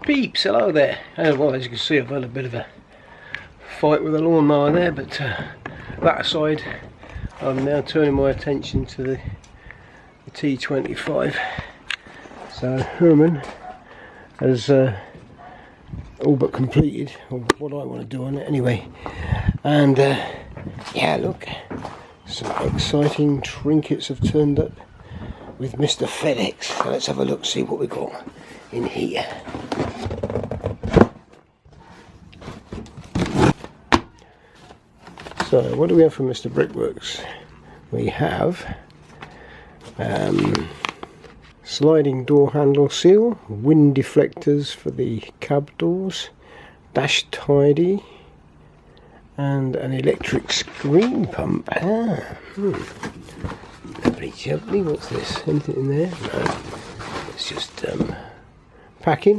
Peeps, hello there. Well, as you can see, I've had a bit of a fight with a lawnmower there, but that aside, I'm now turning my attention to the T25. So Hermann has all but completed what I want to do on it anyway, and yeah, look, some exciting trinkets have turned up with Mr. FedEx. So let's have a look, see what we got in here. So what do we have from Mr. Brickworks? We have sliding door handle seal, wind deflectors for the cab doors, dash tidy, and an electric screen pump. Lovely jubbly. What's this? Anything in there? No. It's just packing.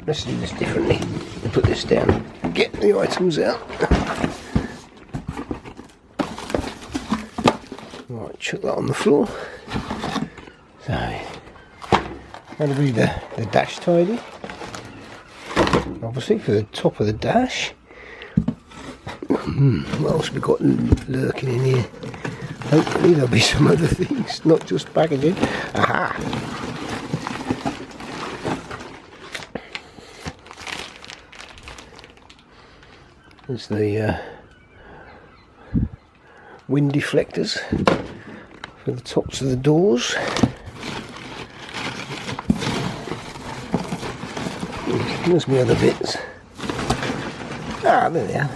Let's do this differently. We'll put this down. Get the items out. Right, chuck that on the floor. So that'll be the dash tidy, obviously, for the top of the dash. What else have we got lurking in here? Hopefully there'll be some other things, not just packaging. Aha! There's the wind deflectors for the tops of the doors. There's my other bits. Ah, there they are.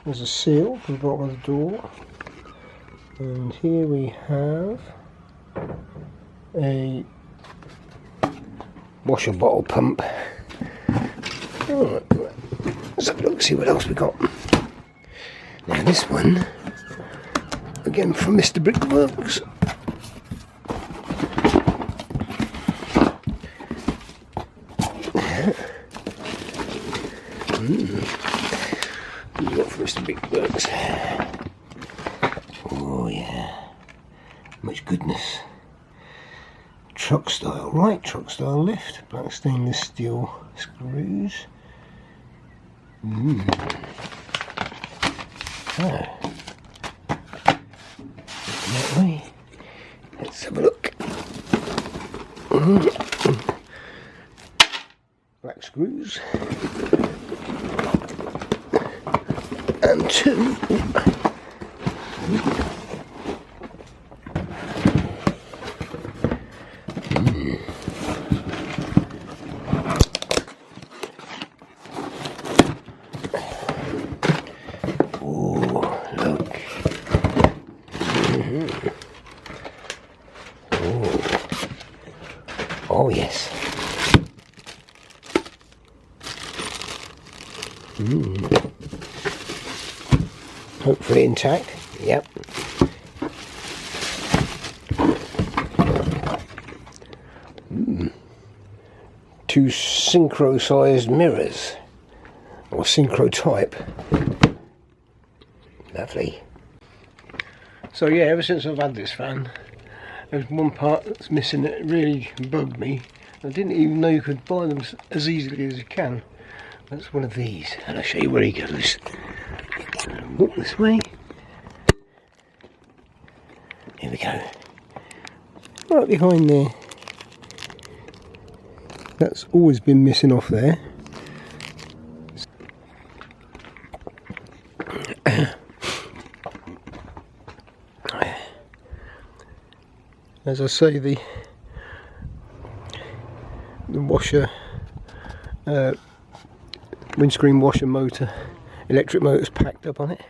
There's a seal for the bottom of the door, and here we have a washer bottle pump. Alright, let's have a look, see what else we got. Now this one, again from Mr. Brickworks. What have we got from Mr. Brickworks? Oh yeah, much goodness. Truck style, right, truck style lift, black stainless steel screws. Oh. That way. Let's have a look. Black screws. And two. Oh yes. Hopefully intact. Yep. Two synchro-sized mirrors, or synchro type. Lovely. So yeah, ever since I've had this van, there's one part that's missing that really bugged me. I didn't even know you could buy them as easily as you can. That's one of these, and I'll show you where he goes. Walk this way. Here we go. Right behind there. That's always been missing off there. As I say, the washer, windscreen washer motor, electric motor's packed up on it.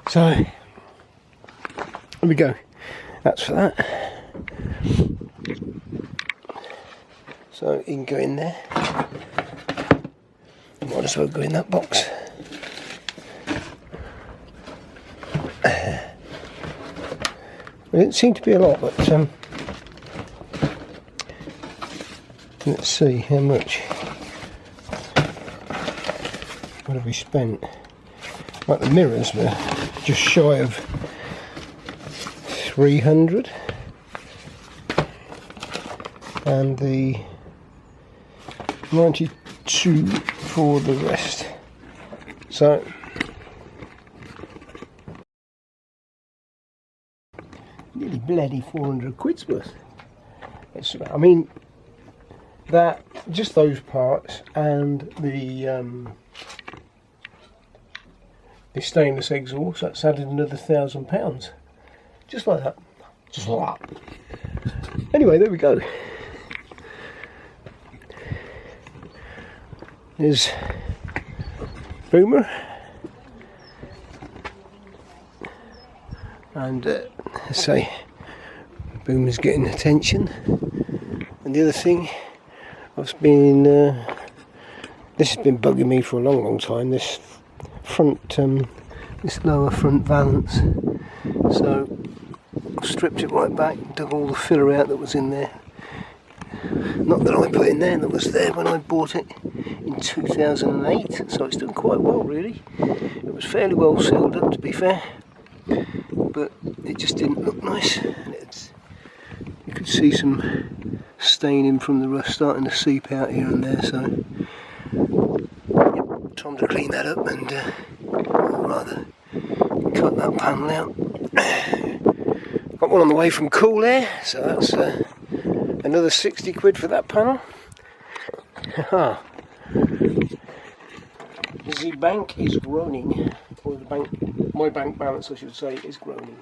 So there we go. That's for that. So you can go in there. Might as well go in that box. It didn't seem to be a lot, but let's see how much. What have we spent? Like the mirrors were just shy of 300, and the 92 for the rest. So nearly bloody 400 quid's worth. It's, I mean, that just those parts and the stainless exhaust, that's added another £1,000, just like that, just like that. Anyway, there we go. There's Boomer, and I say Boomer's getting attention. And the other thing, I've been this has been bugging me for a long time, this front this lower front valance. So I stripped it right back, dug all the filler out that was in there, not that I put in there, that was there when I bought it in 2008, so it's done quite well really. It was fairly well sealed up, to be fair, but it just didn't look nice. You could see some staining from the rust starting to seep out here and there, so yep, time to clean that up and or rather cut that panel out. Got one on the way from Cool Air, so that's another 60 quid for that panel. The bank is groaning, or the bank, my bank balance I should say, is groaning.